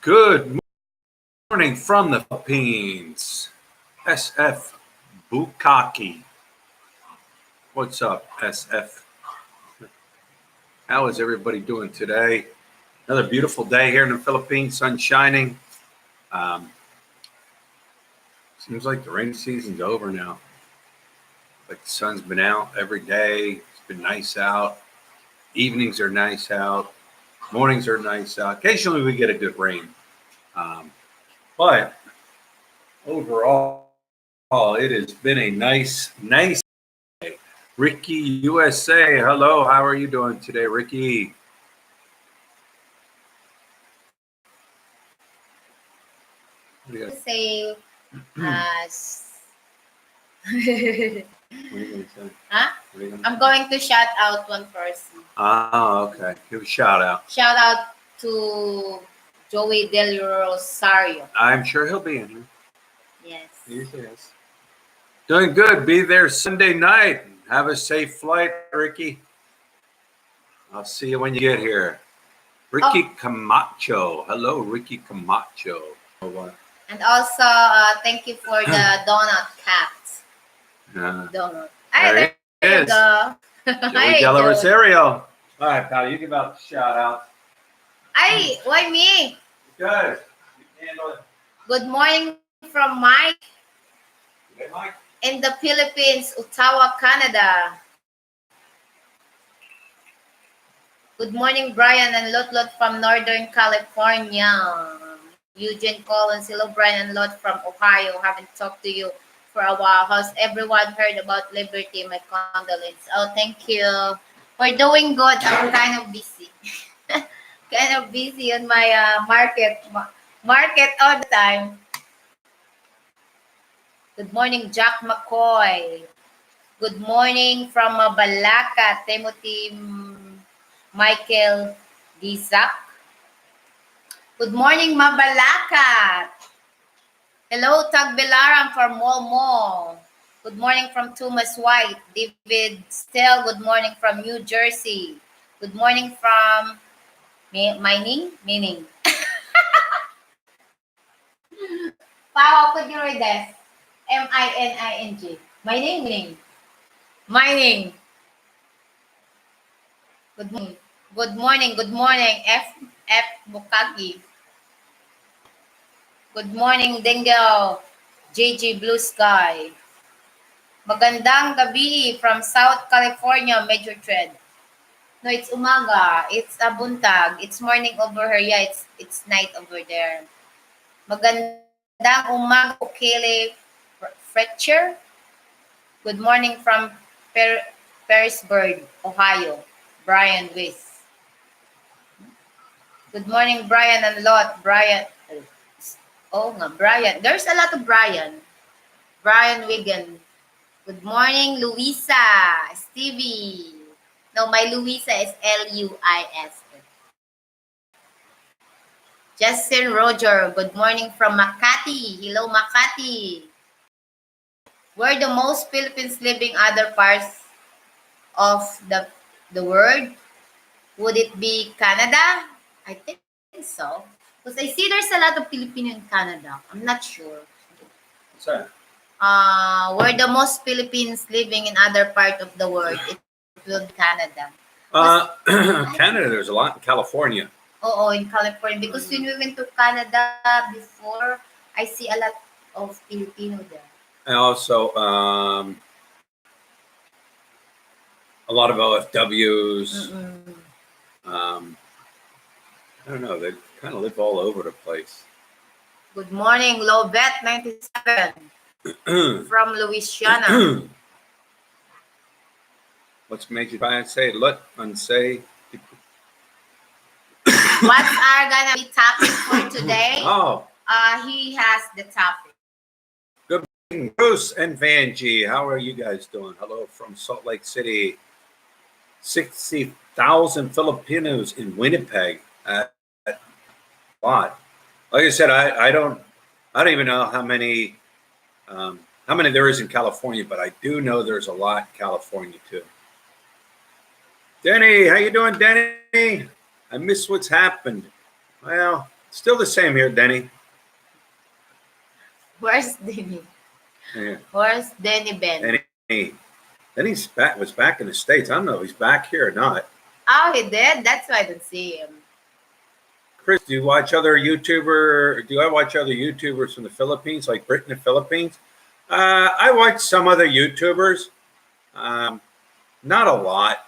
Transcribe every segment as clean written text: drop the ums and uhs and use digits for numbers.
Good morning from the Philippines. SF Bukaki. What's up, SF? How is everybody doing today? Another beautiful day here in the Philippines, sun shining. Seems like the rainy season's over now. Like the sun's been out every day. It's been nice out. Evenings are nice out. Mornings are nice out. Occasionally we get a good rain. But overall, it has been a nice day. Ricky USA, hello. How are you doing today, Ricky? Say, What are you going to say? huh? I'm going to shout out one person. Okay. Give a shout out. Shout out to Joey Del Rosario. I'm sure he'll be in here. Yes. Yes. Doing good. Be there Sunday night. Have a safe flight, Ricky. I'll see you when you get here. Ricky Camacho. Hello, Ricky Camacho. And also, thank you for the donut cat. Donut. There he is. Go. Joey Del Rosario. All right, pal. You give out the shout out. Why me? Good. You can handle it. Good morning from Mike. Okay, Mike. In the Philippines, Ottawa, Canada. Good morning, Brian and Lot from Northern California. Eugene Collins, hello, Brian and Lot from Ohio. Haven't talked to you for a while. Has everyone heard about Liberty? My condolences. Oh, thank you. We're doing good. I'm kind of busy. Kind of busy on my market all the time. Good morning, Jack McCoy. Good morning from Balaka, Timothy Michael Dizak. Good morning, Mabalaka. Hello, Tagbilaran from Momo. Good morning from Thomas White. David Stell, good morning from New Jersey. Good morning from Meaning. Pao, could you read this? M-I-N-I-N-G. Mining. Good morning. F Bukagi. Good morning, Dingo. JJ Blue Sky. Magandang gabi from South California, Major Tread. No, it's umaga. It's buntag. It's morning over here. Yeah, it's night over there. Magandang umaga, Kelly Fletcher. Good morning from Perrysburg, Ohio. Brian Weiss. Good morning, Brian and Lot. Brian. There's a lot of Brian. Brian Wigan. Good morning, Luisa. Stevie. No, my Luisa is Luis. Justin Roger. Good morning from Makati. Hello, Makati. Where the most Philippines living other parts of the world? Would it be Canada? I think so. Because I see there's a lot of Filipino in Canada. I'm not sure. Sorry. Where the most Philippines living in other part of the world, it will be Canada. Canada, there's a lot in California. Oh, in California. Because when we went to Canada before, I see a lot of Filipino there. And also a lot of OFWs. I don't know. They kind of live all over the place. Good morning, Lobet 97 from Louisiana. What's made you try and say unsay? What's our gonna be topic for today? He has the topic. Good morning, Bruce and Vanjie. How are you guys doing? Hello from Salt Lake City. 60,000 Filipinos in Winnipeg. A lot. Like I said, I don't even know how many there is in California, but I do know there's a lot in California too. Denny, how you doing, Denny? I miss what's happened. Well, Still the same here, Denny. Where's Denny? Yeah. Where's Denny Ben? Denny's was back in the States. I don't know if he's back here or not. Oh, he did? That's why I didn't see him. Chris, do you watch other YouTuber? Do I watch other YouTubers from the Philippines, like Britain and Philippines? I watch some other YouTubers. Not a lot.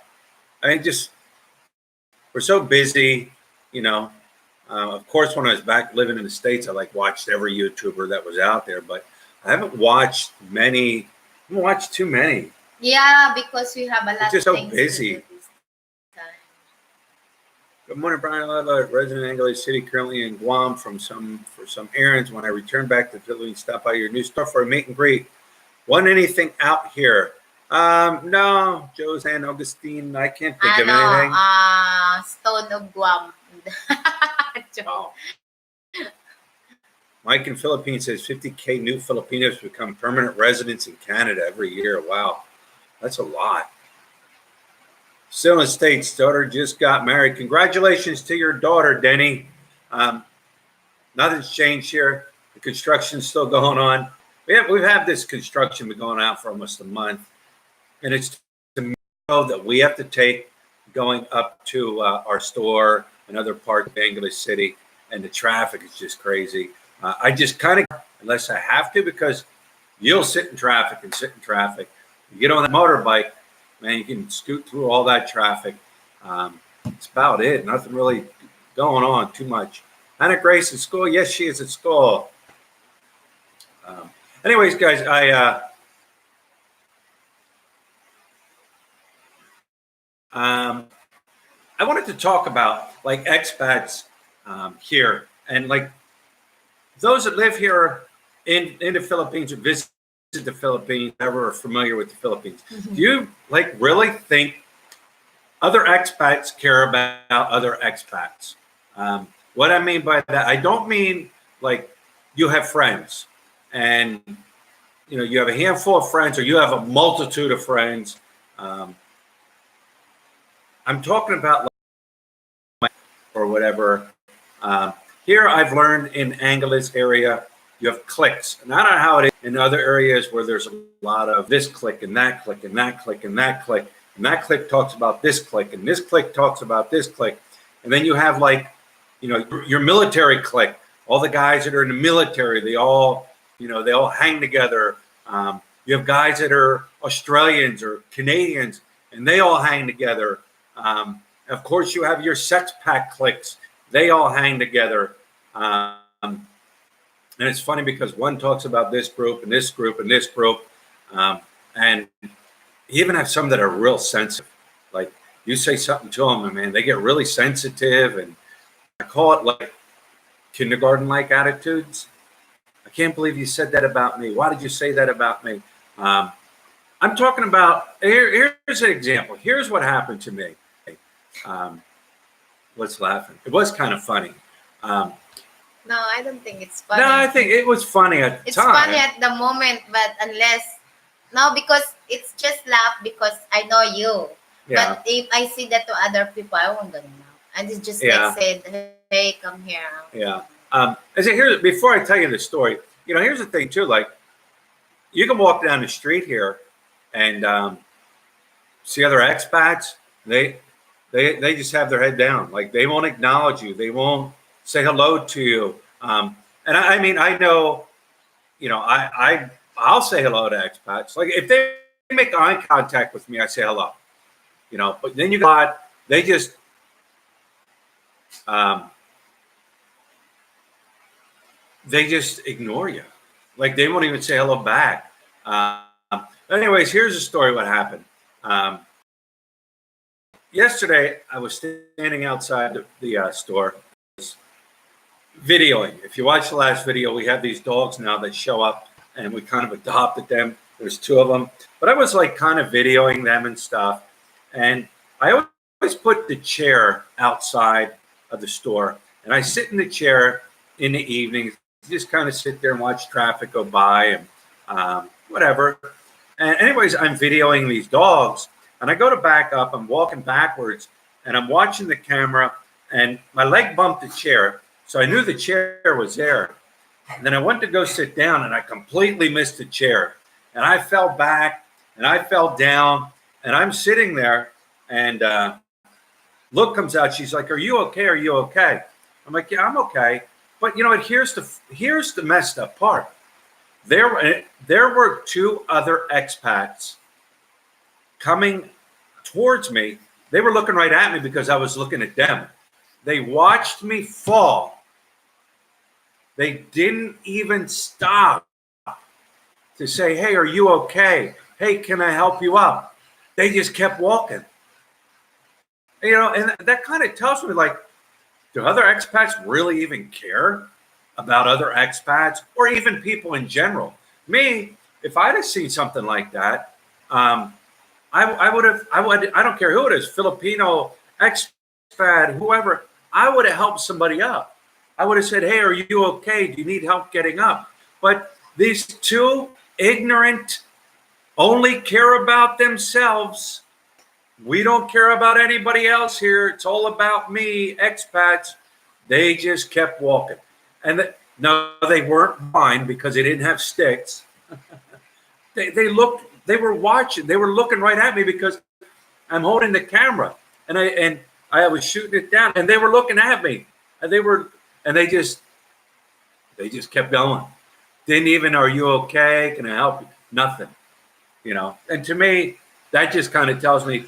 I just we're so busy, you know. Of course, when I was back living in the States, I watched every YouTuber that was out there, but I haven't watched many. I haven't watched too many. Yeah, because we have a lot It's just of so things busy. to do this time. Good morning, Brian. Resident in Angeles City, currently in Guam for some errands. When I return back to the Philippines, stop by your new store for a meet and greet. Want anything out here? No, Joe San Augustine. I can't think of anything. Stone of Guam. Wow. Mike in Philippines says 50K new Filipinos become permanent residents in Canada every year. Wow, that's a lot. Still in the States, daughter just got married. Congratulations to your daughter, Denny. Nothing's changed here. The construction's still going on. We've had this construction been going on for almost a month, and it's to know that we have to take going up to our store and other parts of English City, and the traffic is just crazy. I just kind of, unless I have to, because you'll sit in traffic and sit in traffic. You get on that motorbike, man, you can scoot through all that traffic. That's about it. Nothing really going on too much. Hannah Grace at school? Yes, she is at school. Anyways, guys, I wanted to talk about expats here, and those that live here in the Philippines or visit the Philippines, ever are familiar with the Philippines. Mm-hmm. Do you really think other expats care about other expats? What I mean by that, I don't mean you have friends and you have a handful of friends or you have a multitude of friends. I'm talking about or whatever. Here I've learned in Angeles area, you have cliques. And I don't know how it is in other areas where there's a lot of this clique and that clique and that clique and that clique. And that clique talks about this clique and this clique talks about this clique. And then you have your military clique. All the guys that are in the military, they all hang together. You have guys that are Australians or Canadians, and they all hang together. Of course, you have your sex pack cliques. They all hang together. And it's funny because one talks about this group and this group and this group. And you even have some that are real sensitive. Like you say something to them, and man, they get really sensitive. And I call it kindergarten-like attitudes. I can't believe you said that about me. Why did you say that about me? I'm talking about, here's an example. Here's what happened to me. What's laughing? It was kind of funny. No, I don't think it's funny. No, I think it was funny at the time. It's funny at the moment, but because it's just laugh because I know you. Yeah. But if I see that to other people, I won't gonna laugh. And it's just said, hey, come here. Yeah. Before I tell you the story, here's the thing too. You can walk down the street here and see other expats. They just have their head down. They won't acknowledge you. They won't say hello to you. And I mean, I know, I'll say hello to expats. If they make eye contact with me, I say hello. But then they just ignore you. They won't even say hello back. Anyways, here's the story. What happened? Yesterday, I was standing outside the store, videoing. If you watch the last video, we have these dogs now that show up, and we kind of adopted them. There's 2 of them, but I was kind of videoing them and stuff. And I always put the chair outside of the store, and I sit in the chair in the evenings, just kind of sit there and watch traffic go by and whatever. And anyways, I'm videoing these dogs. And I go to back up, I'm walking backwards, and I'm watching the camera, and my leg bumped the chair, So I knew the chair was there. And then I went to go sit down, and I completely missed the chair. And I fell back, and I fell down, and I'm sitting there, and look comes out. She's like, "Are you okay? Are you okay?" I'm like, "Yeah, I'm okay." But you know what? Here's the messed up part. There were two other expats coming towards me. They were looking right at me because I was looking at them. They watched me fall. They didn't even stop to say, "Hey, are you okay? Hey, can I help you up?" They just kept walking. You know, and that kind of tells me, like, do other expats really even care about other expats or even people in general? Me, if I'd have seen something like that, I would have, I don't care who it is, Filipino, expat, whoever, I would have helped somebody up. I would have said, "Hey, are you okay? Do you need help getting up?" But these two ignorant, only care about themselves. We don't care about anybody else here. It's all about me, expats. They just kept walking. And no, they weren't mine because they didn't have sticks. They looked, they were watching, they were looking right at me because I'm holding the camera and I was shooting it down and they were looking at me and they just kept going. Didn't even, "Are you okay? Can I help you?" Nothing, you know. And to me, that just kind of tells me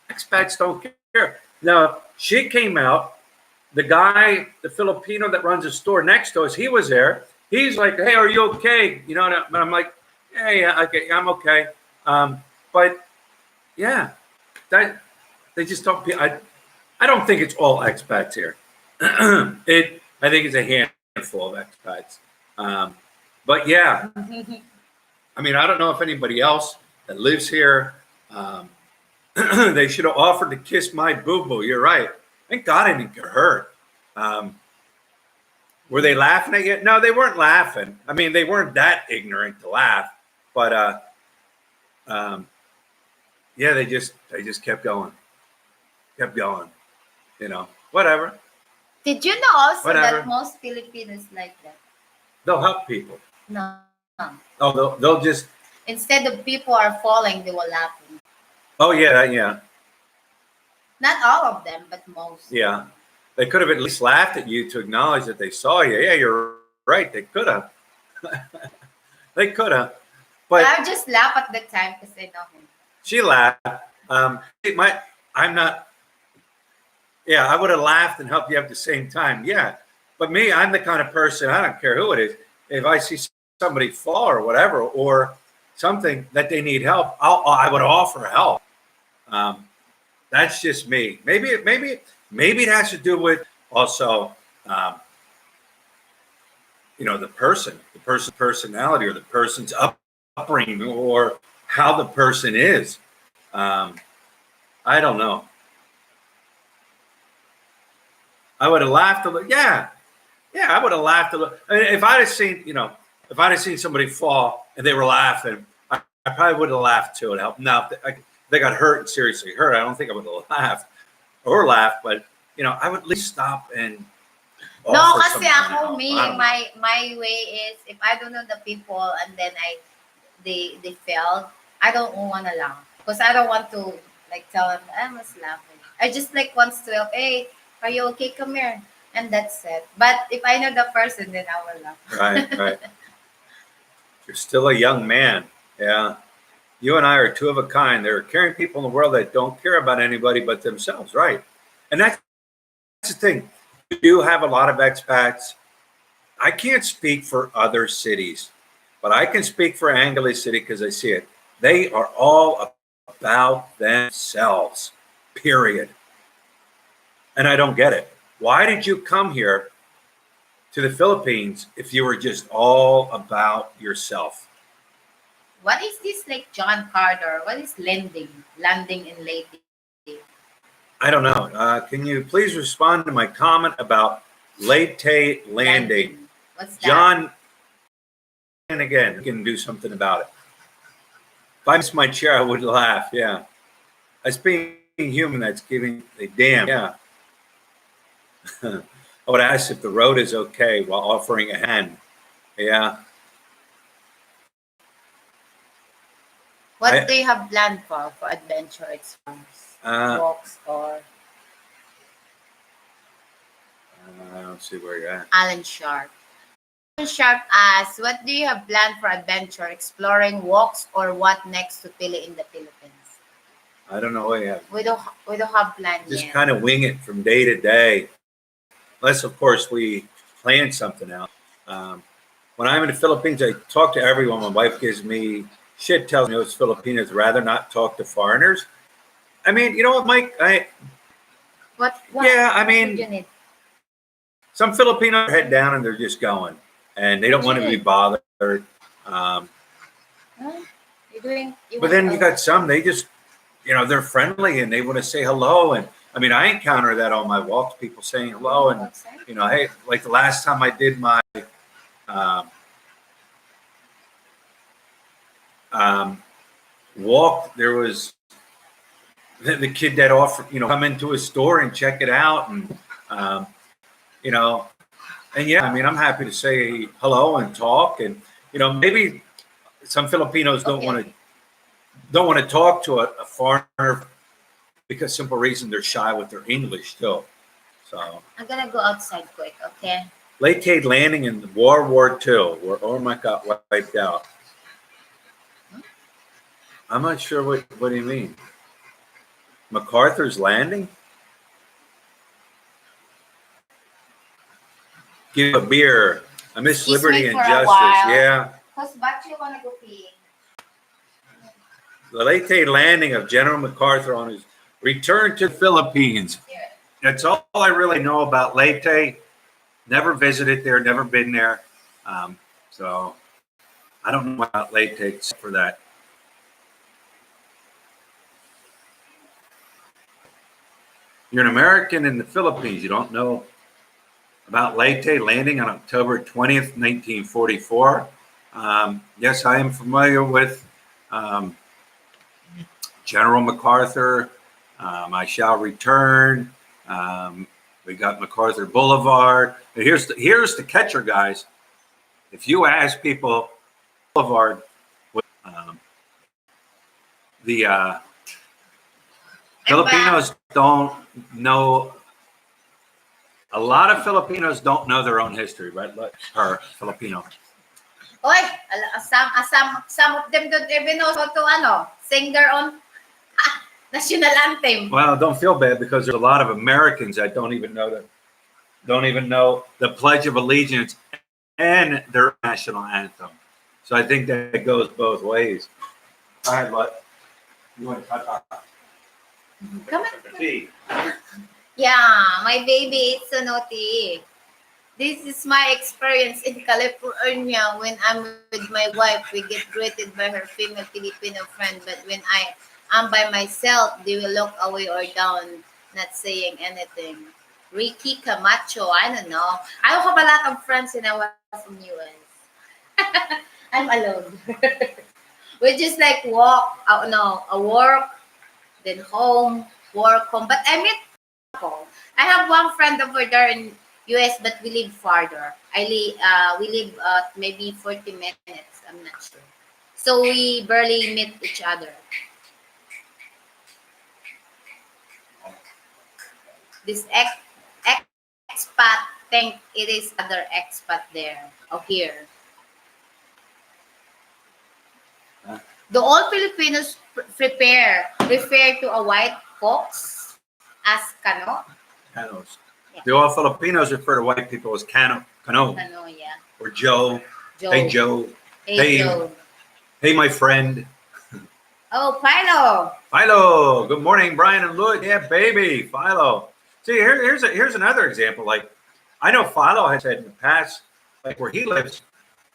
expats don't care. Now, she came out, the guy, the Filipino that runs a store next to us, he was there. He's like, "Hey, are you okay?" You know, and I'm like, "Yeah, okay, I'm okay." But yeah, that they just don't. I don't think it's all expats here. I think it's a handful of expats. But yeah, I mean, I don't know if anybody else that lives here. They should have offered to kiss my boo-boo. You're right. Thank God I didn't get hurt. Were they laughing at you? No, they weren't laughing. I mean, they weren't that ignorant to laugh. But yeah, they just kept going. Kept going. You know, whatever. Did you know also Whatever. that most Filipinos like that? They'll help people. No. Oh, they'll just. Instead of people are falling, they will laugh. Oh yeah, yeah. Not all of them, but most. Yeah. They could have at least laughed at you to acknowledge that they saw you. Yeah, you're right. They could have. They could have. But I just laugh at the time because I know him. she laughed. I'm not. Yeah, I would have laughed and helped you up at the same time. Yeah, but me, I'm the kind of person. I don't care who it is. If I see somebody fall or whatever, or something that they need help, I would offer help. That's just me. Maybe it has to do with also, you know, the person's personality or the person's upbringing or how the person is. I don't know. I would have laughed a little. Yeah, I would have laughed a little. I mean, if I'd have seen somebody fall and they were laughing, I probably would have laughed too and helped. Now, if they got hurt and seriously hurt, I don't think I would have laughed. But you know, I would at least stop and. No, kasi ako, my way is if I don't know the people and then they fell, I don't want to laugh because I don't want to like tell them I was laughing. I just like wants to help. Hey, are you okay? Come here, and that's it. But if I know the person, then I will laugh. Right. You're still a young man. Yeah. You and I are two of a kind. There are caring people in the world that don't care about anybody but themselves. Right. And that's the thing. We do have a lot of expats. I can't speak for other cities, but I can speak for Angeles City because I see it. They are all about themselves, period. And I don't get it. Why did you come here to the Philippines if you were just all about yourself? What is this like John Carter? What is landing and landing? I don't know. Can you please respond to my comment about late landing? What's that? John, and again, you can do something about it. If I miss my chair, I would laugh. Yeah. As being human, that's giving a damn. Yeah. I would ask if the road is okay while offering a hand. Yeah. What do you have planned for adventure explorers? Walks or let's see where you're at. Alan Sharp. Alan Sharp asks, what do you have planned for adventure, exploring, walks, or what next to Pili in the Philippines? I don't know what you have. We don't have planned yet. Just kind of wing it from day to day. Unless, of course, we plan something out. When I'm in the Philippines, I talk to everyone. My wife gives me shit, tells me those Filipinos rather not talk to foreigners. I mean, you know what, Mike? What? Yeah, I What mean, would you need? some Filipinos head down and they're just going, and they don't want to be bothered. Huh? But then you got some, they just, they're friendly and they want to say hello. And I mean, I encounter that on my walks, people saying hello. And, hey, like the last time I did my walk, there was the kid that offered, come into a store and check it out. And, and yeah, I mean, I'm happy to say hello and talk. And, maybe some Filipinos don't want to talk to a foreigner because simple reason they're shy with their English still. So I'm gonna go outside quick, okay? Leyte landing in World War II, where Ormac got wiped out. I'm not sure what do you mean. MacArthur's landing? Give a beer. I miss liberty and justice. Yeah. Because but you want to go pee. The Leyte landing of General MacArthur on his return to the Philippines. That's all I really know about Leyte. Never visited there, never been there. So I don't know about Leyte except for that. You're an American in the Philippines. You don't know about Leyte landing on October 20th, 1944. Yes, I am familiar with General MacArthur. I shall return. We got MacArthur Boulevard. And here's the catcher, guys. If you ask people, Boulevard, the Filipinos don't know. A lot of Filipinos don't know their own history, right? Or Filipino. Oy, some of them don't even know how to sing their own national anthem. Well, don't feel bad because there's a lot of Americans that don't even know the Pledge of Allegiance and their national anthem. So I think that goes both ways. All right, what? You want to talk? Come on. Yeah, my baby is so naughty. This is my experience in California. When I'm with my wife, we get greeted by her female Filipino friend. But when I am by myself, they will look away or down, not saying anything. Ricky Camacho, I don't know. I don't have a lot of friends when I was in US. I'm alone. We just like walk, work, then home, work, home. But I met people. I have one friend over there in US, but we live farther. We live maybe 40 minutes. I'm not sure. So we barely meet each other. This expat think it is other expat there or here. Do all Filipinos refer to a white fox as kano? Canos. Yeah. Do all Filipinos refer to white people as Kano? Kano, yeah. Or Joe. Joe. Hey, Joe. Hey, Joe. Hey, my friend. Oh, Philo. Philo. Good morning, Brian and Lloyd. Yeah, baby. Philo. See, here's another example. Like, I know Philo has said in the past, like where he lives,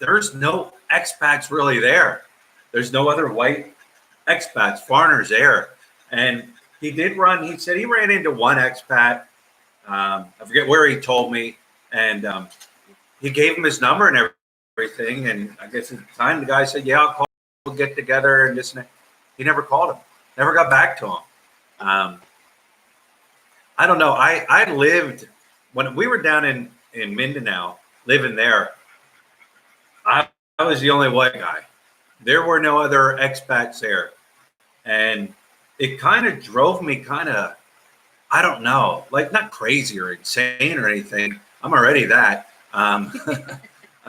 there's no expats really there. There's no other white expats, foreigners there. And he said he ran into one expat. I forget where he told me. And he gave him his number and everything. And I guess at the time, the guy said, yeah, I'll call, we'll get together and this and that. He never called him, never got back to him. I don't know. I lived when we were down in Mindanao, living there, I was the only white guy. There were no other expats there, and it kind of drove me I don't know, like not crazy or insane or anything. I'm already that. Um,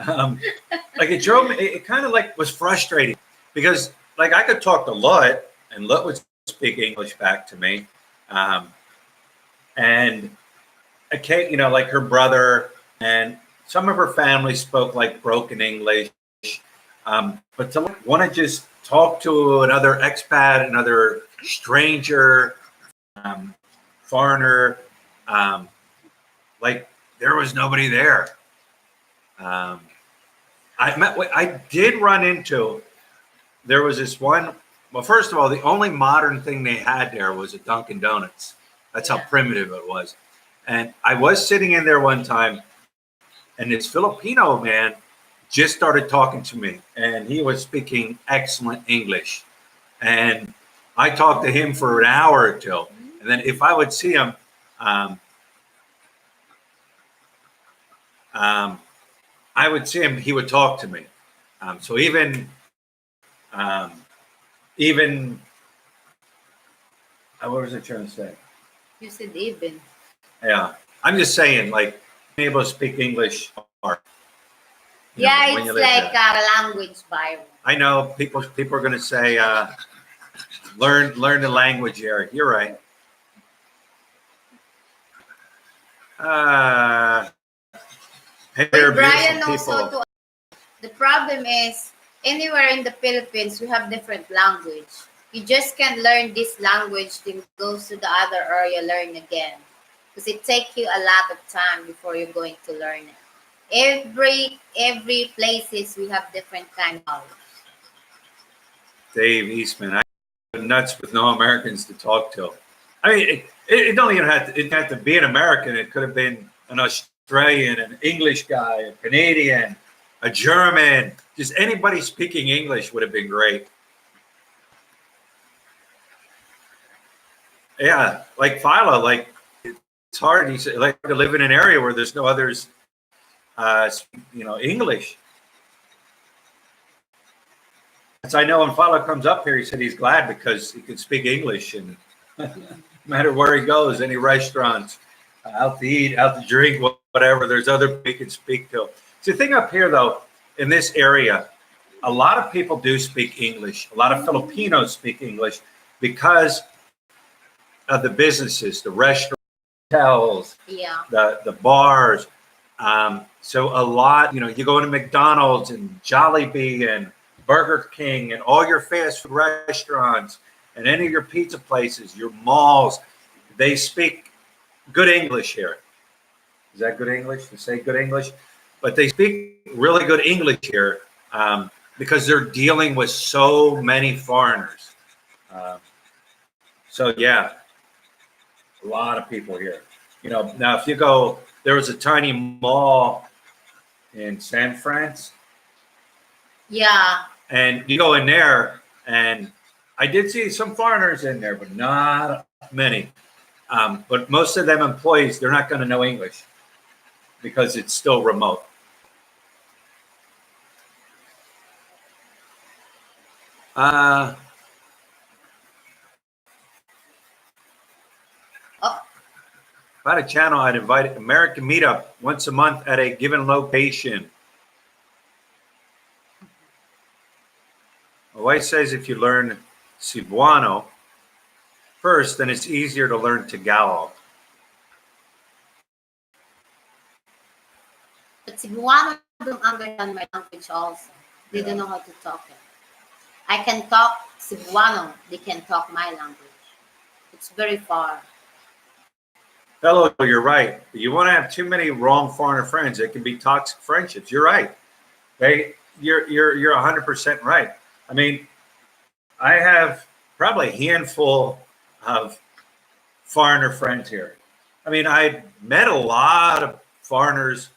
like it drove me. It kind of like was frustrating because like I could talk to Lut and Lut would speak English back to me, and okay, you know, like her brother and some of her family spoke like broken English. But to want to just talk to another expat, another stranger, foreigner, um, like there was nobody there. I did run into, there was this one, well, first of all, the only modern thing they had there was a Dunkin' Donuts. That's how primitive it was. And I was sitting in there one time, and this Filipino man just started talking to me, and he was speaking excellent English. And I talked to him for an hour or two. And then if I would see him, um, I would see him, he would talk to me. So um, even, what was I trying to say? You said even. Yeah, I'm just saying, like, being able to speak English or Yeah, it's like a language barrier. I know people are going to say, learn the language here. You're right. Hey there, Brian beautiful also people. the problem is anywhere in the Philippines we have different language. You just can't learn this language then go to the other area learn again. Because it takes you a lot of time before you're going to learn it. Every places we have different kind of knowledge. Dave Eastman. I'm nuts with no Americans to talk to. I mean, it don't even have to, it didn't have to be an American. It could have been an Australian, an English guy, a Canadian, a German. Just anybody speaking English would have been great. Yeah, like Philo, like it's hard. He said, like to live in an area where there's no others, English. As I know when Philo comes up here, he said he's glad because he can speak English and no matter where he goes, any restaurants, out to eat, out to drink, whatever, there's other people he can speak to. So the thing up here, though, in this area, a lot of people do speak English. A lot of Filipinos speak English because of the businesses, the restaurants, hotels, the bars. So a lot, you go to McDonald's and Jollibee and Burger King and all your fast food restaurants and any of your pizza places, your malls, they speak good English here. Is that good English to say good English? But they speak really good English here because they're dealing with so many foreigners. So yeah, a lot of people here. Now if you go, there was a tiny mall in San France. Yeah. And you go in there, and I did see some foreigners in there, but not many. But most of them employees, they're not going to know English because it's still remote. If I had a channel, I'd invite American Meetup once a month at a given location. My wife says if you learn Cebuano first, then it's easier to learn Tagalog. But Cebuano don't understand my language also. They don't know how to talk it. I can talk Cebuano. They can talk my language. It's very far. Hello, you're right. You want to have too many wrong foreigner friends. It can be toxic friendships. You're right. You're 100% right. I mean, I have probably a handful of foreigner friends here. I mean, I met a lot of foreigners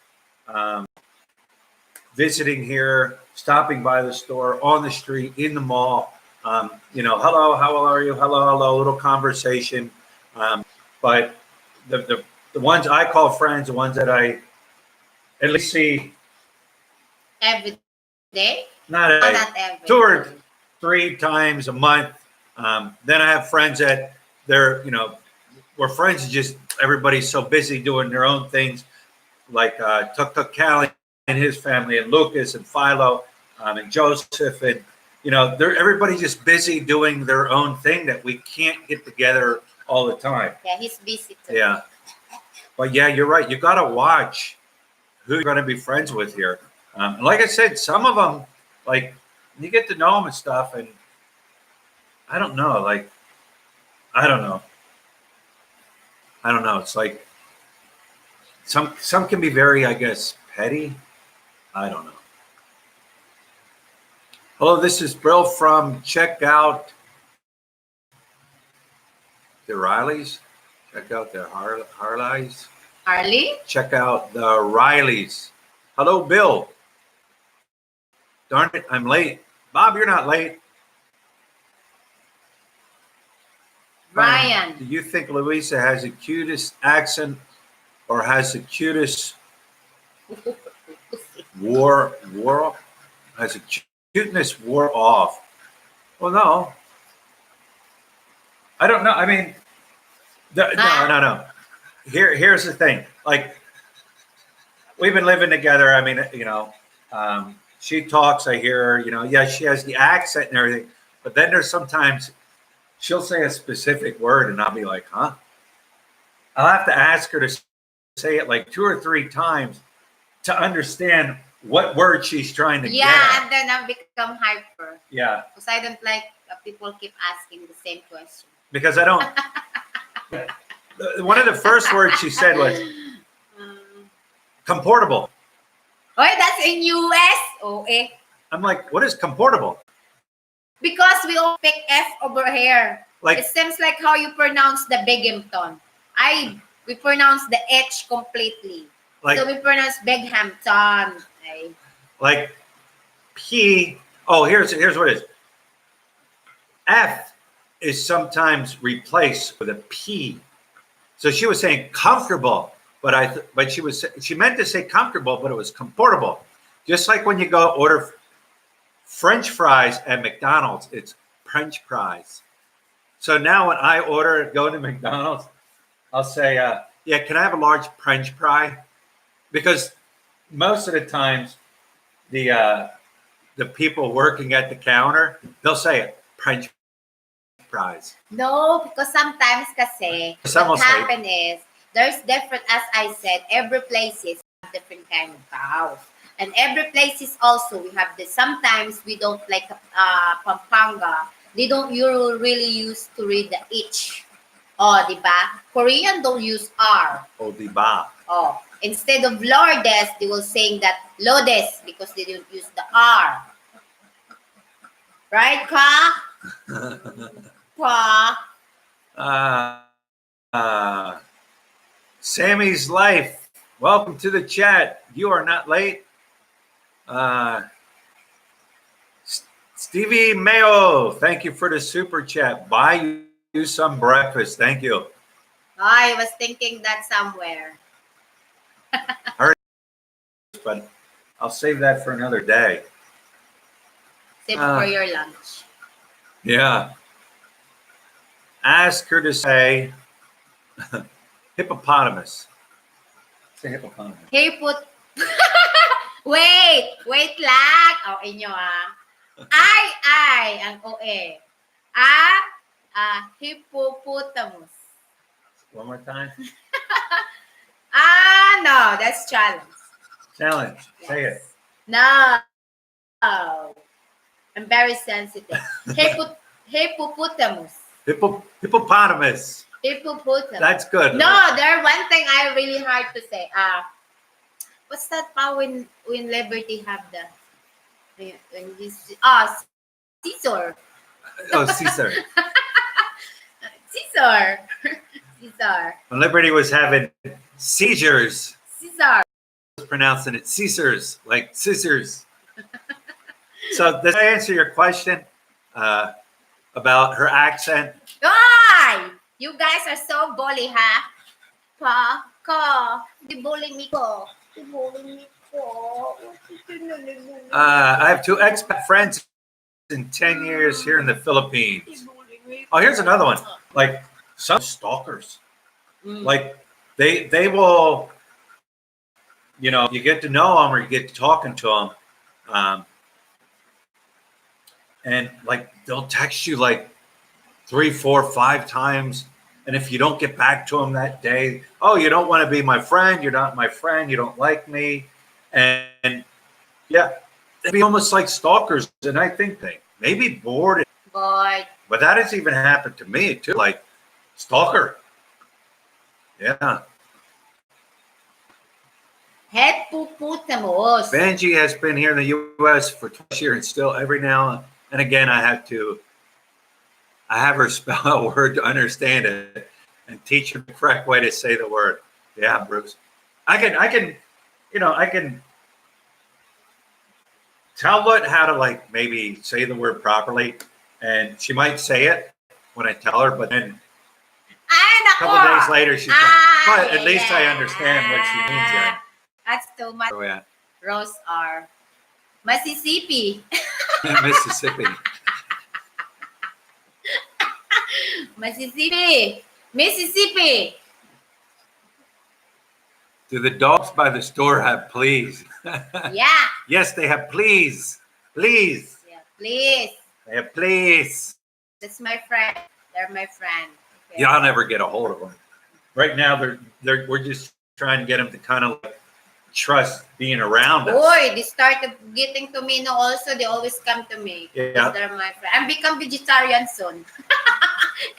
visiting here, stopping by the store, on the street, in the mall. Hello, how are you? Hello, little conversation. But the the ones I call friends, the ones that I at least see Every day? not Oh, a, not every 2 or day. 3 times a month. Then I have friends that they're, we're friends. Just everybody's so busy doing their own things, like Tuk Tuk Callie and his family, and Lucas and Philo, and Joseph, and they're everybody's just busy doing their own thing that we can't get together all the time. Yeah, he's busy too. Yeah, but yeah, you're right. You got to watch who you're going to be friends with here. Like I said, some of them, like you get to know them and stuff, and I don't know, like I don't know. It's like some can be very, I guess, petty. I don't know. Hello, this is Brill from Check Out the Rileys. Check out the Harleys. Harley? Check out the Rileys. Hello, Bill. Darn it, I'm late. Bob, you're not late. Brian. Do you think Louisa has the cutest accent or has the cutest has the cuteness wore off? Well, no. I don't know. I mean, no. Here's the thing. Like, we've been living together. I mean, she talks. I hear her. Yeah, she has the accent and everything. But then there's sometimes she'll say a specific word, and I'll be like, huh? I'll have to ask her to say it like 2 or 3 times to understand what word she's trying to get at. And then I become hyper. Yeah. Because I don't like people keep asking the same question. Because I don't. One of the first words she said was comportable. Oh, that's in US? Oh, eh. I'm like, what is comportable? Because we all pick F over here. Like, it seems like how you pronounce the Binghamton. We pronounce the H completely. Like, so we pronounce Binghamton. Like P. Oh, here's what it is. F is sometimes replaced with a P. So she was saying comfortable, but she meant to say comfortable, but it was comfortable. Just like when you go order French fries at McDonald's, it's French fries. So now when I go to McDonald's, I'll say, yeah, can I have a large French fry? Because most of the times the people working at the counter, they'll say it, French fries. No, because sometimes what happens is there's different, as I said, every place is different kind of cows. And every place is also, we have this, sometimes we don't like Pampanga. They don't really use to read the H. Oh, diba? Korean don't use R. Oh, diba. Oh, instead of Lourdes, they will saying that Lodes because they don't use the R. Right, Ka? Sammy's Life. Welcome to the chat. You are not late. Stevie Mayo, thank you for the super chat. Buy you some breakfast. Thank you. I was thinking that somewhere. But I'll save that for another day. Save for your lunch. Yeah. Ask her to say hippopotamus. Say hippopotamus. Wait lang. Oh, inyo I, ang OE. Hippopotamus. One more time. No, that's challenge. Challenge. Yes. Say it. No. I'm very sensitive. Hippopotamus. Hippopotamus. Hippopotamus. That's good. No, there's one thing I really hard to say. What's that when Liberty have when he's Caesar. Oh, Caesar. Caesar. When Liberty was having seizures. Caesar. Was pronouncing it Caesars, like scissors. So does that answer your question about her accent? Why? You guys are so bully, huh? Pa? ka. Di-bully me ko. Di-bully me ko. I have 2 expat friends in 10 years here in the Philippines. Oh, here's another one. Like some stalkers. Like they will, you know, you get to know them or you get to talking to them, and like they'll text you like 3, 4, 5 times, and if you don't get back to them that day, oh, you don't want to be my friend. You're not my friend. You don't like me, and yeah, they'd be almost like stalkers. And I think they maybe bored, Boy. but that has even happened to me too. Like stalker. Yeah. Het puputamos. Benji has been here in the U.S. for 20 years, and still every now and again I have her spell a word to understand it and teach her the correct way to say the word. Yeah, Bruce. I can tell it how to like maybe say the word properly, and she might say it when I tell her, but then a couple of days later she's like, but at least I understand what she means then. That's too much. Oh, yeah. Rose R. Mississippi. Mississippi. Mississippi. Mississippi. Do the dogs by the store have please? Yeah. Yes, they have please. Please. Yeah, please. They have please. That's my friend. They're my friend. Okay. Yeah, I'll never get a hold of them. Right now, we're just trying to get them to kind of like trust being around us. Boy, they started getting to me now also. They always come to me. Yeah. They're my friend. I'm become vegetarian soon.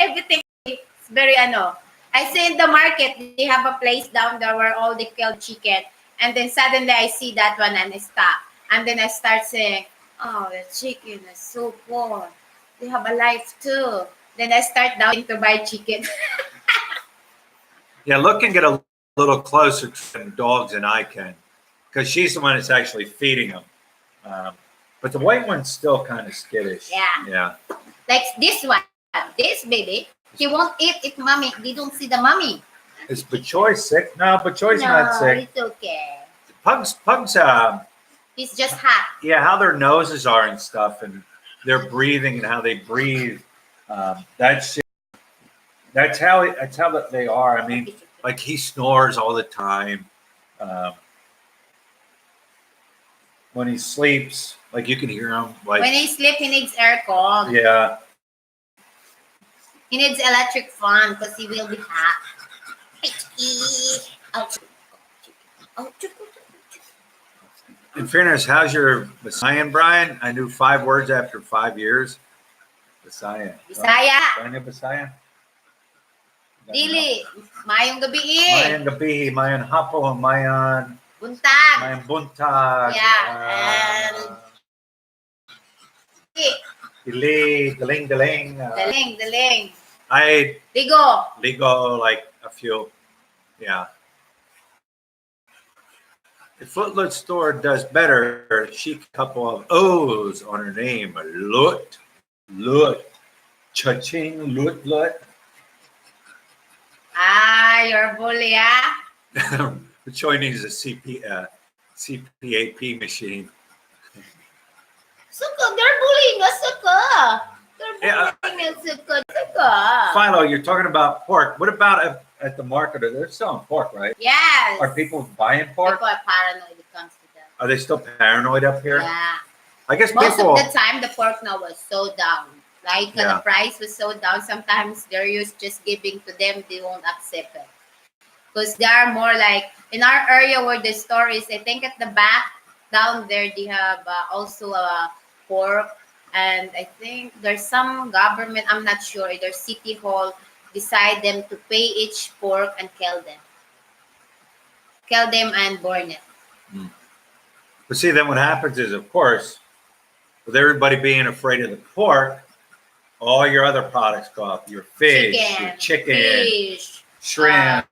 Everything is very I see in the market, they have a place down there where all they kill chicken. And then suddenly I see that one and I stop. And then I start saying, oh, the chicken is so poor. They have a life too. Then I start down to buy chicken. Yeah, look and get a little closer to them dogs than I can, because she's the one that's actually feeding them. But the white one's still kind of skittish. Yeah. Yeah. Like this one, this baby, he won't eat if mommy. They don't see the mommy. Is Bachoy sick? No, Bachoy's not sick. It's okay. Pugs. He's just hot. Yeah, how their noses are and stuff, and their breathing and how they breathe. That's how that they are. I mean, like he snores all the time. When he sleeps, like you can hear him. Like When he sleeps, he needs aircon. yeah. He needs electric fan because he will be hot. In fairness, how's your Visayan, Brian? I knew 5 words after 5 years. Visayan. Bisaya. Visayan. Dili. Mayong gabi. Mayan gabi, mayan hapon, mayan Buntag. buntag. Yeah. Dili, galing. Daling. I Ligo. like a few. Yeah. The Footloose store does better. She couple of O's on her name. Lut. Cha-ching, lut. You're a bully, The Choi needs a CPAP machine. Suka, they're bullying us, Suka. They're bullying us, Suka. Philo, you're talking about pork. What about at the market? They're selling pork, right? Yes. Are people buying pork? People are paranoid when it comes to that. Are they still paranoid up here? Yeah. I guess Most people. of the time, the pork now was so down. Like the price was so down. Sometimes they're used just giving to them. They won't accept it. Because they are more like, in our area where the store is, I think at the back, down there, they have also a pork. And I think there's some government, I'm not sure, either city hall, decide them to pay each pork and kill them. Kill them and burn it. But see, then what happens is, of course, with everybody being afraid of the pork, all your other products go up. Your fish, your chicken, fish, shrimp,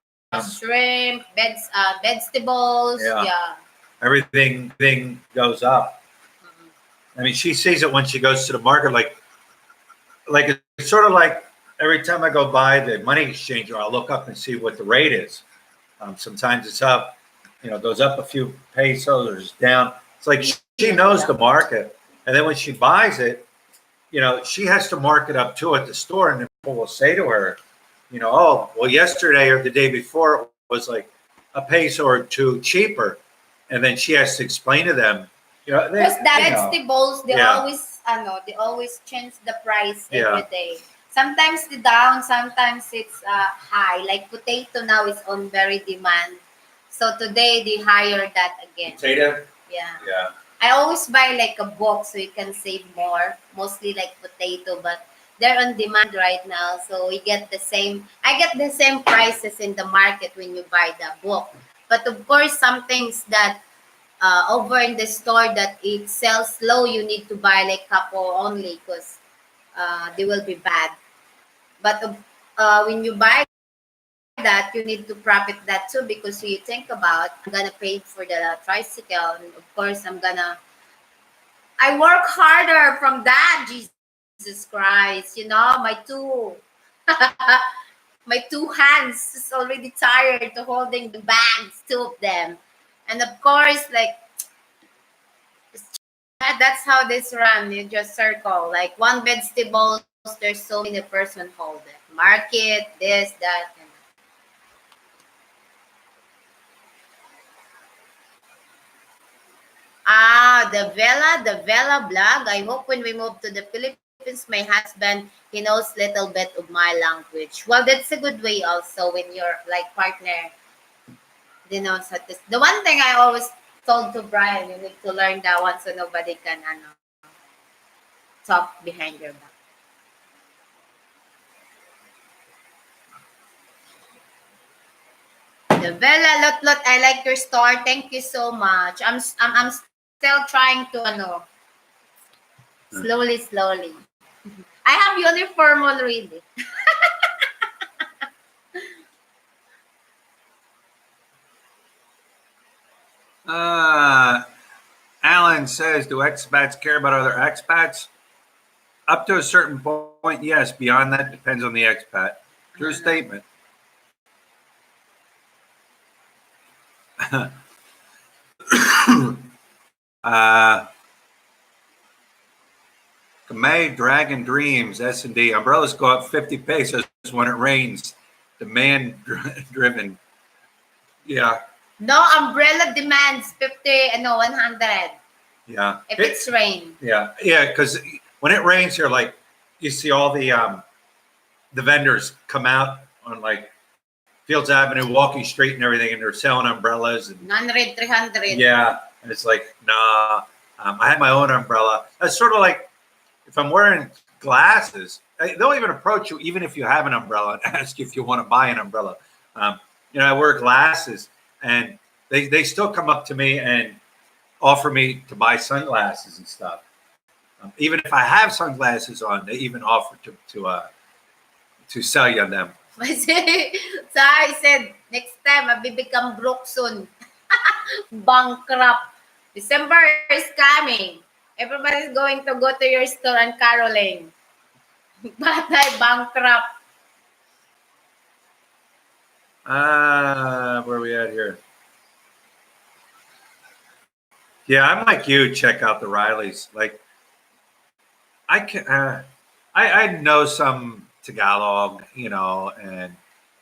vegetables. Yeah. Everything goes up. I mean, she sees it when she goes to the market. Like it's sort of like every time I go by the money exchanger, I'll look up and see what the rate is. Sometimes it's up, goes up a few pesos or it's down. It's like she knows the market. And then when she buys it, she has to mark it up too at the store. And people will say to her, oh, well, yesterday or the day before it was like a peso or two cheaper. And then she has to explain to them, Because the vegetables, they always change the price every day. Sometimes the down, sometimes it's high. Like potato now is on very demand. So today they higher that again. Potato? Yeah. I always buy like a box so you can save more. Mostly like potato, but they're on demand right now. So I get the same prices in the market when you buy the book. But of course, some things that over in the store that it sells slow, you need to buy like couple only because they will be bad. But when you buy that, you need to profit that too because you think about, I'm gonna pay for the tricycle, and of course I work harder from that. Jesus Christ, my two my two hands is already tired to holding the bags, two of them, and of course like that's how this run. You just circle like one vegetables. There's so many person hold it. Market this that. The Vela blog. I hope when we move to the Philippines, my husband, he knows little bit of my language. Well, that's a good way also when you're like partner, knows how to. The one thing I always told to Brian, you need to learn that one so nobody can talk behind your back. The Vela Lot, I like your store. Thank you so much. I'm still trying to slowly. I have uniform already. Alan says, do expats care about other expats? Up to a certain point, yes. Beyond that, depends on the expat. True statement. May Dragon Dreams S&D umbrellas go up 50 pesos when it rains. Demand driven. Yeah. No umbrella demands 100. Yeah. If it's rain. Yeah. Because when it rains here, like you see all the vendors come out on like Fields Avenue, Walking Street, and everything, and they're selling umbrellas. And 100, 300. Yeah, and it's like, nah. I have my own umbrella. That's sort of like if I'm wearing glasses, they'll even approach you, even if you have an umbrella, and ask you if you want to buy an umbrella. I wear glasses, and they still come up to me and offer me to buy sunglasses and stuff. Even if I have sunglasses on, they even offer to sell you them. So I said, next time I will become broke soon. Bankrupt. December is coming. Everybody's going to go to your store and caroling. But I bankrupt. Where are we at here? Yeah, I'm like you. Check out the Rileys. Like, I know some Tagalog, and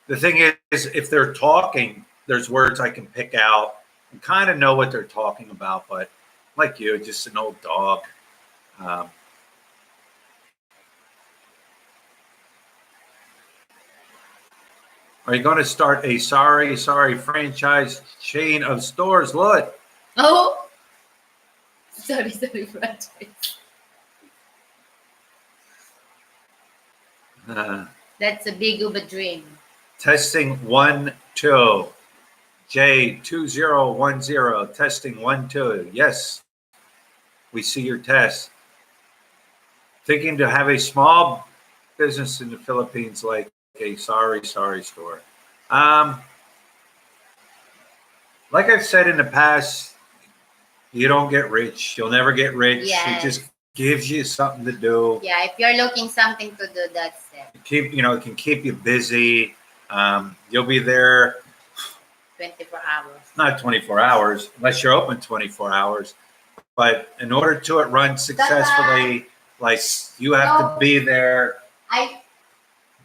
the thing is, if they're talking, there's words I can pick out and kind of know what they're talking about. But like you, just an old dog. Are you going to start a sorry franchise chain of stores, Lord? Oh, sorry franchise. That's a big of a dream. Testing 1 2. J2010. Testing 1 2. Yes, we see your test. Thinking to have a small business in the Philippines, like a sorry store. Like I've said in the past, you don't get rich. You'll never get rich. Yes. It just gives you something to do. Yeah, if you're looking something to do, that's it. It can keep you busy. You'll be there 24 hours. Not 24 hours, unless you're open 24 hours. But in order to it run successfully, like you have to be there.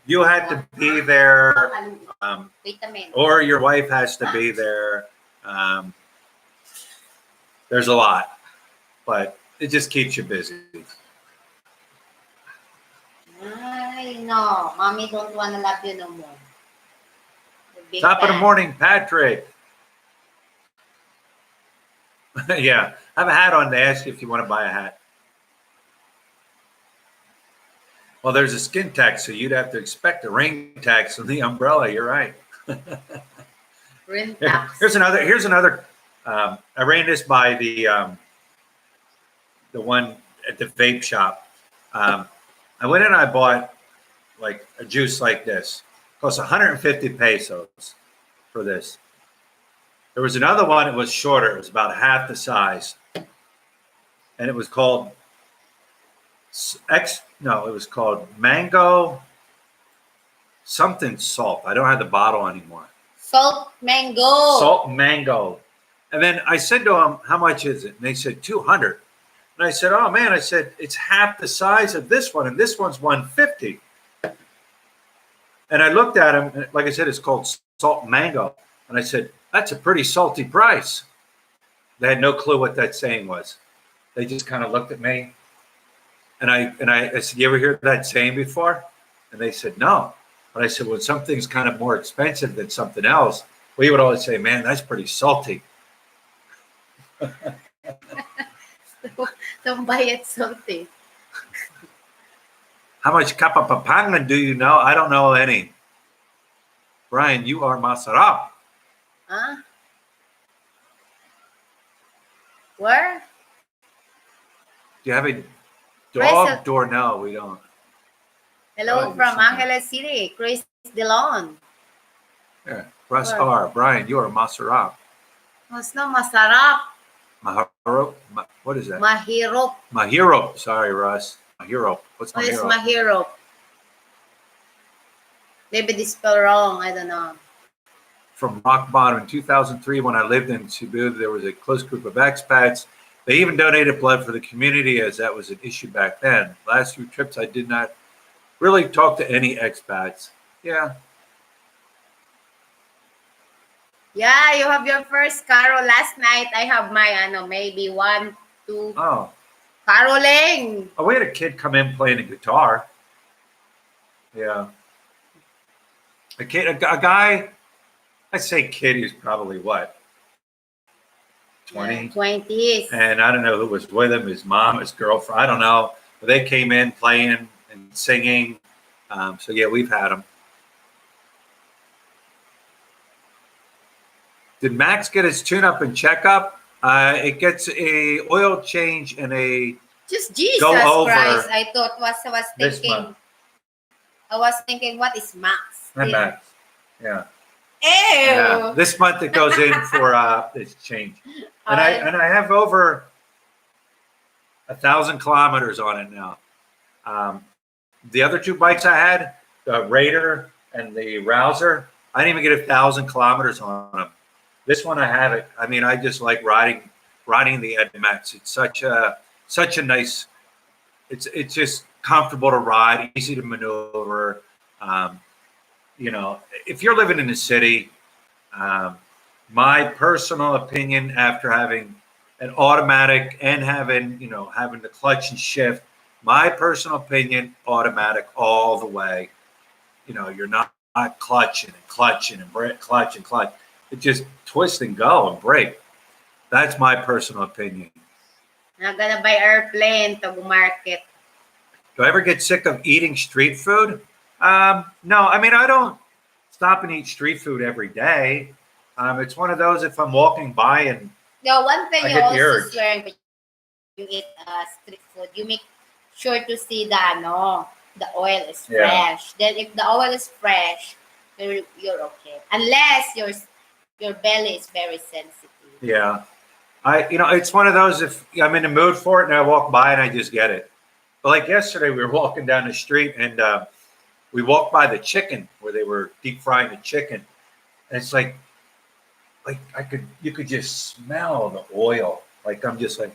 You have to be there, or your wife has to be there. There's a lot, but it just keeps you busy. Ay, no. Mommy don't want to love you no more. Top of the morning, Patrick. Yeah, I have a hat on to ask you if you want to buy a hat. Well, there's a skin tax, so you'd have to expect a rain tax on the umbrella. You're right. Rain tax. Here's another. I ran this by the one at the vape shop. I went in and I bought like a juice like this. It cost 150 pesos for this. There was another one that was shorter. It was about half the size. And it was called it was called Mango something salt. I don't have the bottle anymore. Salt mango. Salt mango. And then I said to them, how much is it? And they said 200. And I said, oh man, I said, it's half the size of this one, and this one's 150. And I looked at him, and like I said, it's called salt mango. And I said, that's a pretty salty price. They had no clue what that saying was. They just kind of looked at me. And I said, you ever hear that saying before? And they said, no. But I said, when something's kind of more expensive than something else, we would always say, man, that's pretty salty. Don't buy it salty. How much kapapapangan do you know? I don't know any. Brian, you are masarap. Huh? Where? Do you have a dog door? No, we don't. Hello from Angeles City, Chris DeLon. Yeah, Russ R. Brian, you are masarap. Oh, it's not masarap. Mahirop? What is that? Mahirop. Mahirop. Sorry, Russ. Mahirop. What's What is Mahirop? mahirop? Maybe they spell wrong. I don't know. From rock bottom in 2003, when I lived in Cebu, there was a close group of expats. They even donated blood for the community, as that was an issue back then. Last few trips, I did not really talk to any expats. Yeah. Yeah, you have your first carol last night. I have my, maybe 1, 2. Oh. Caroling. Oh, we had a kid come in playing a guitar. Yeah. A guy, I say kid, he's probably what? 20? 20s. And I don't know who was with him, his mom, his girlfriend, I don't know. But they came in playing and singing. So, yeah, we've had them. Did Max get his tune-up and checkup? It gets a oil change and a just Jesus go over Christ. I was thinking, what is Max? Max. Yeah. Ew. Yeah. This month it goes in for its change. And I have over 1,000 kilometers on it now. The other two bikes I had, the Raider and the Rouser, I didn't even get 1,000 kilometers on them. This one I have it. I mean, I just like riding the NMAX. It's such a nice. It's just comfortable to ride, easy to maneuver. If you're living in the city, my personal opinion, after having an automatic and having the clutch and shift, my personal opinion, automatic all the way. You're not clutching and brake, clutch and clutch. It just twist and go and brake. That's my personal opinion. I'm gonna buy airplane to market. Do I ever get sick of eating street food? No, I mean, I don't stop and eat street food every day. It's one of those, if I'm walking by and one thing I you get the also urge. learn when you eat street food, you make sure to see the oil is fresh. Then if the oil is fresh, you're okay. Unless your belly is very sensitive. Yeah. It's one of those, if I'm in the mood for it and I walk by and I just get it. But like yesterday, we were walking down the street and we walked by the chicken where they were deep frying the chicken. And it's like, like you could just smell the oil. Like I'm just like,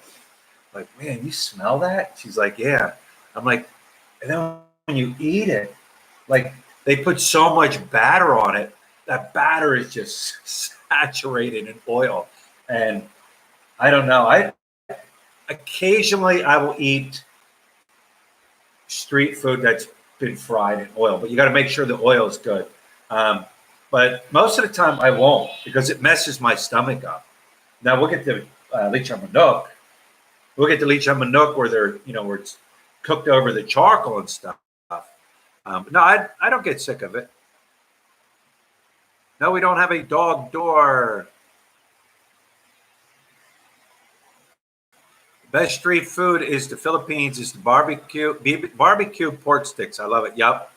man, you smell that? She's like, yeah. I'm like, and then when you eat it, like they put so much batter on it, that batter is just saturated in oil. And I don't know. I occasionally I will eat street food that's been fried in oil, but you got to make sure the oil is good. Um, but most of the time I won't because it messes my stomach up. Now we'll get the leche manok. We'll get the leche manok where they're where it's cooked over the charcoal and stuff. No, I don't get sick of it. No, we don't have a dog door. Best street food is the Philippines. Is the barbecue pork sticks. I love it. Yup,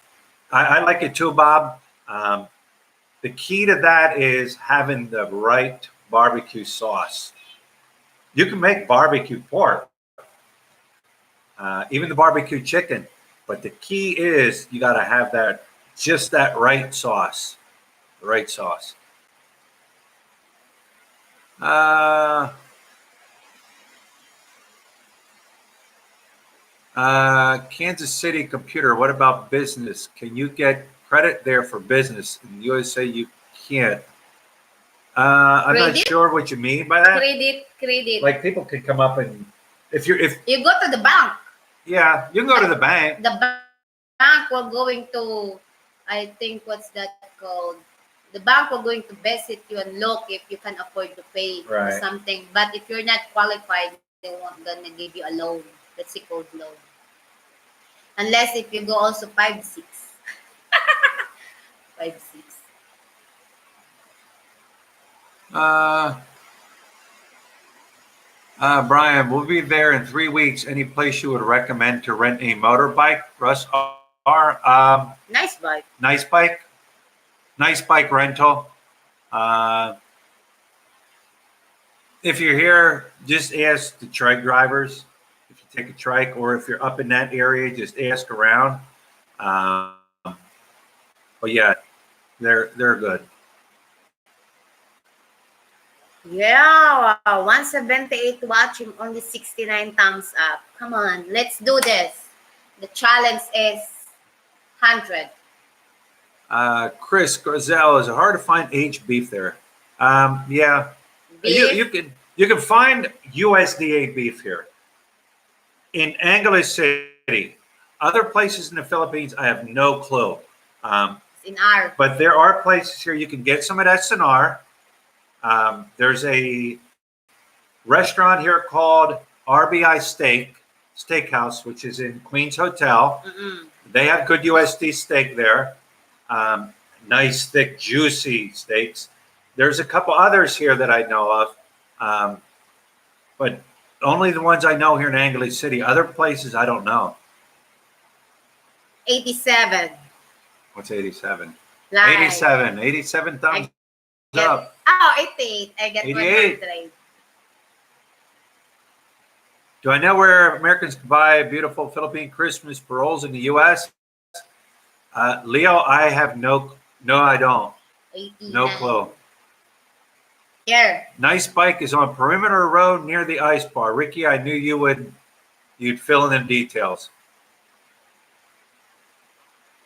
I like it too, Bob. The key to that is having the right barbecue sauce. You can make barbecue pork, even the barbecue chicken, but the key is you got to have that right sauce. The right sauce. Kansas City computer. What about business? Can you get credit there for business? In the USA, you can't. I'm not sure what you mean by that. Credit. Like people can come up and if you go to the bank. Yeah, you can go to the bank. The bank will going to, I think what's that called? The bank will going to visit you and look if you can afford to pay or something. But if you're not qualified, they won't gonna give you a loan. That's a called loan. Unless if you go also 5-6. 5-6. Brian, we'll be there in 3 weeks. Any place you would recommend to rent a motorbike? Russ R. Nice bike. Nice bike rental. If you're here, just ask the trike drivers. If you take a trike, or if you're up in that area, just ask around. But yeah, they're good. Yeah, 178 watching, only 69 thumbs up. Come on, let's do this. The challenge is 100. Chris Gozell, is it hard to find aged beef there? Yeah, beef? You can find USDA beef here in Angeles City. Other places in the Philippines, I have no clue. But there are places here you can get some at SNR. There's a restaurant here called RBI Steakhouse, which is in Queens Hotel. They have good USD steak there. Nice, thick, juicy steaks. There's a couple others here that I know of, but only the ones I know here in Angeles City. Other places I don't know. 87. What's 87? Live. 87 thumbs up. Oh, 88. I get 88. 100. Do I know where Americans can buy beautiful Philippine Christmas paroles in the U.S.? Leo, I have no, I don't. 89. No clue. Here. Nice bike is on Perimeter Road near the ice bar. Ricky, I knew you'd fill in the details.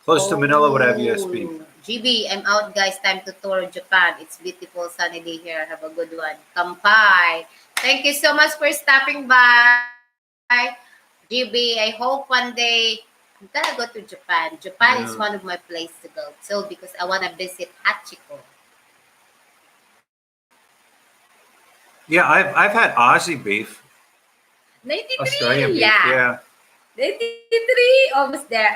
Close to Manila would have USB. GB, I'm out, guys. Time to tour Japan. It's beautiful sunny day here. Have a good one. Kampai. Thank you so much for stopping by. GB, I hope one day I'm gonna go to Japan. Japan is one of my places to go to because I want to visit Hachiko. Yeah, I've had Aussie beef. 93. Australian beef, yeah. 93. Almost there.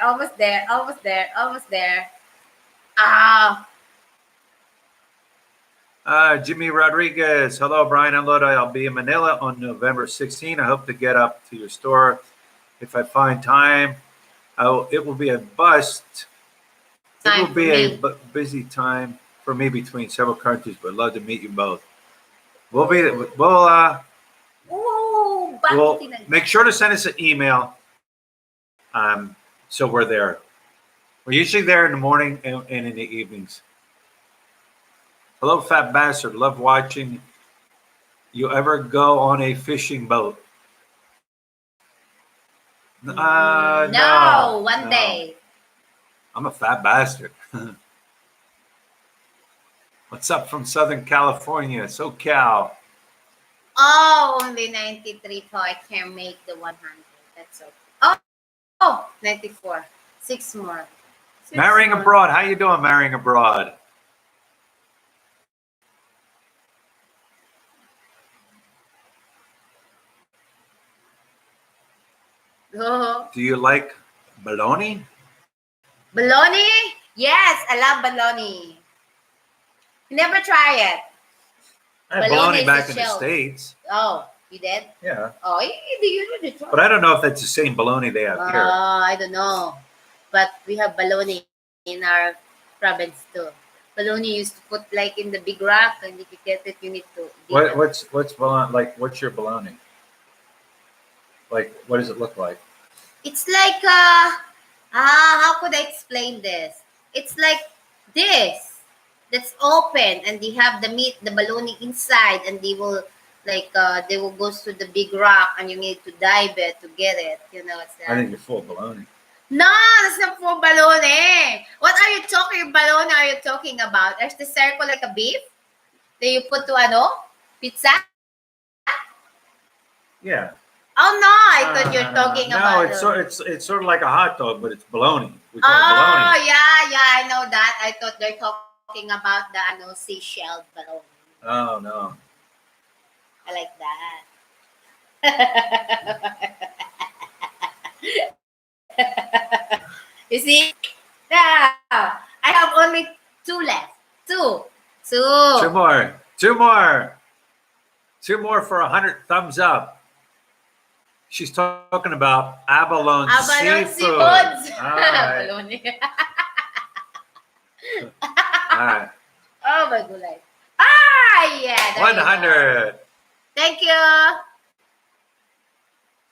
Jimmy Rodriguez. Hello, Brian and Lodi. I'll be in Manila on November 16. I hope to get up to your store if I find time. It will be a bust. It will be a busy time for me between several countries, but I'd love to meet you both. We'll make sure to send us an email. So we're there. We're usually there in the morning and in the evenings. Hello, Fat Bastard. Love watching. You ever go on a fishing boat? No, one no. day. I'm a fat bastard. What's up from Southern California? SoCal. Oh, only 93 po. I can't make the 100. That's okay. Oh, 94. 6 more. Marrying abroad. How you doing, marrying abroad? Oh. Do you like bologna? Bologna? Yes, I love bologna. Never try it. I had bologna back in the States. Oh, you did? Yeah. Oh, you did try. But I don't know if that's the same bologna they have here. I don't know. But we have bologna in our province too. Bologna used to put like in the big rock, and if you get it, you need to. What's bologna like? What's your bologna? Like, what does it look like? It's like how could I explain this? It's like this. That's open, and they have the meat, the bologna inside, and they will go to the big rock, and you need to dive it to get it. You know, it's I think you're full of bologna. no, that's not for bologna. What are you talking bologna? Are you talking about? There's the circle like a beef that you put to pizza. Yeah. Oh no, I thought you're talking about. No, it's sort of like a hot dog, but it's bologna. We call it Oh bologna. yeah, I know that. I thought they're talking about the seashell bologna. Oh no. I like that. You see? Yeah. I have only 2 left. Two. Two more. Two more. Two more for 100 thumbs up. She's talking about abalone seafood. All right. All right. Oh my goodness. Yeah. 100. Thank you.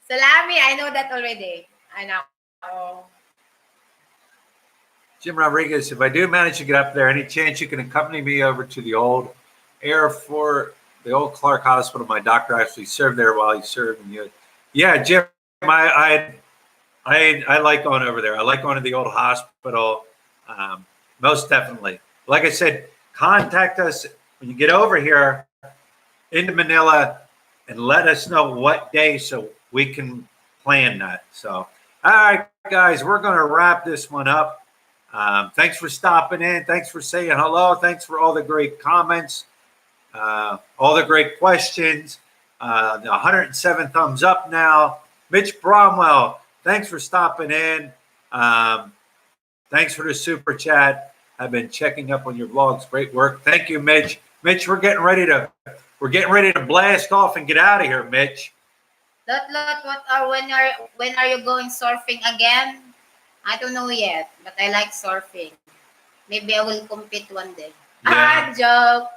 Salami, I know that already. I know. Jim Rodriguez, if I do manage to get up there, any chance you can accompany me over to the old the old Clark Hospital? My doctor actually served there while he served. Yeah, Jim, I like going over there. I like going to the old hospital, most definitely. Like I said, contact us when you get over here into Manila and let us know what day so we can plan that. So, all right, guys, we're going to wrap this one up. Thanks for stopping in. Thanks for saying hello. Thanks for all the great comments, all the great questions. The 107 thumbs up now. Mitch Bromwell, thanks for stopping in. Thanks for the super chat. I've been checking up on your vlogs. Great work. Thank you, Mitch. Mitch, we're getting ready to blast off and get out of here, Mitch. When are you going surfing again? I don't know yet, but I like surfing. Maybe I will compete one day. Yeah. Joke.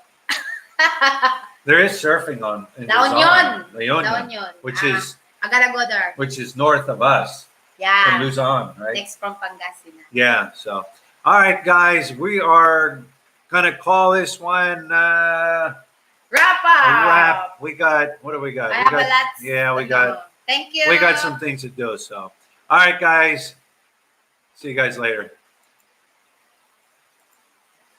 There is surfing in La Union, which is I gotta go there. Which is north of us. Yeah. From Luzon, right? Next from Pangasinan. Yeah. So, all right, guys, we are gonna call this one wrap up. Wrap. We got what do we got? I have a lot. Yeah, we got. Thank you. We got some things to do. So, all right, guys. See you guys later.